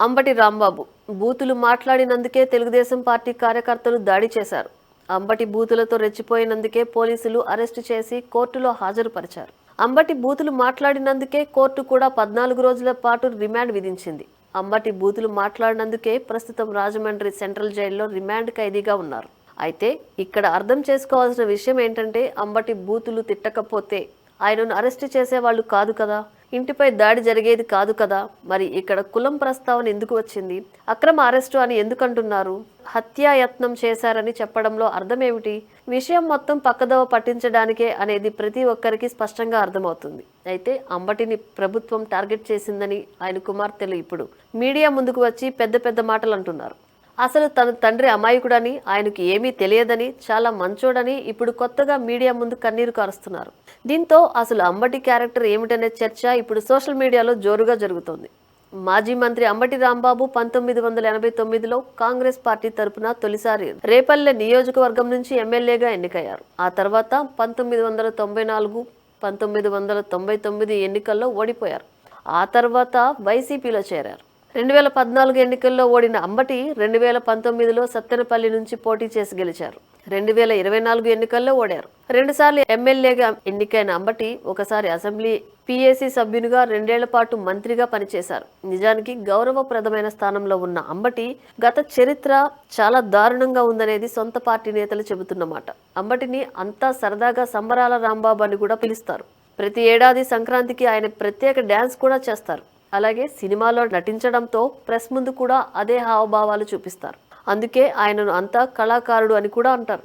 అంబటి రాంబాబు బూతులు మాట్లాడినందుకే తెలుగుదేశం పార్టీ కార్యకర్తలు దాడి చేశారు. అంబటి బూతులతో రెచ్చిపోయినందుకే పోలీసులు అరెస్టు చేసి కోర్టులో హాజరుపరిచారు. అంబటి బూతులు మాట్లాడినందుకే కోర్టు కూడా 14 రోజుల పాటు రిమాండ్ విధించింది. అంబటి బూతులు మాట్లాడినందుకే ప్రస్తుతం రాజమండ్రి సెంట్రల్ జైల్లో రిమాండ్ ఖైదీగా ఉన్నారు. అయితే ఇక్కడ అర్థం చేసుకోవాల్సిన విషయం ఏంటంటే, అంబటి బూతులు తిట్టకపోతే ఆయనను అరెస్టు చేసేవాళ్ళు కాదు కదా, ఇంటిపై దాడి జరిగేది కాదు కదా. మరి ఇక్కడ కులం ప్రస్తావన ఎందుకు వచ్చింది? అక్రమ అరెస్టు అని ఎందుకు అంటున్నారు? హత్యాయత్నం చేశారని చెప్పడంలో అర్థం ఏమిటి? విషయం మొత్తం పక్కదోవ పట్టించడానికే అనేది ప్రతి ఒక్కరికి స్పష్టంగా అర్థమవుతుంది. అయితే అంబటిని ప్రభుత్వం టార్గెట్ చేసిందని ఆయన కుమార్తెలు ఇప్పుడు మీడియా ముందుకు వచ్చి పెద్ద పెద్ద మాటలు అంటున్నారు. అసలు తన తండ్రి అమాయకుడని, ఆయనకు ఏమీ తెలియదని, చాలా మంచోడని ఇప్పుడు కొత్తగా మీడియా ముందు కన్నీరు కారుస్తున్నారు. దీంతో అసలు అంబటి క్యారెక్టర్ ఏమిటనే చర్చ ఇప్పుడు సోషల్ మీడియాలో జోరుగా జరుగుతోంది. మాజీ మంత్రి అంబటి రాంబాబు 1989లో కాంగ్రెస్ పార్టీ తరపున తొలిసారి రేపల్లె నియోజకవర్గం నుంచి ఎమ్మెల్యేగా ఎన్నికయ్యారు. ఆ తర్వాత 1994, 1999 ఎన్నికల్లో ఓడిపోయారు. ఆ తర్వాత వైసీపీలో చేరారు. 2014 ఎన్నికల్లో ఓడిన అంబటి 2019లో సత్తెనపల్లి నుంచి పోటీ చేసి గెలిచారు. 2024 ఎన్నికల్లో ఓడారు. 2 సార్లు ఎమ్మెల్యేగా ఎన్నికైన అంబటి ఒకసారి అసెంబ్లీ పిఏసీ సభ్యునిగా 2 ఏళ్ల పాటు మంత్రిగా పనిచేశారు. నిజానికి గౌరవప్రదమైన స్థానంలో ఉన్న అంబటి గత చరిత్ర చాలా దారుణంగా ఉందనేది సొంత పార్టీ నేతలు చెబుతున్నమాట. అంబటిని అంతా సరదాగా సంబరాల రాంబాబు అని కూడా పిలుస్తారు. ప్రతి ఏడాది సంక్రాంతికి ఆయన ప్రత్యేక డ్యాన్స్ కూడా చేస్తారు. అలాగే సినిమాలో నటించడంతో ప్రెస్ ముందు కూడా అదే హావభావాలు చూపిస్తారు. అందుకే ఆయనను అంతా కళాకారుడు అని కూడా అంటారు.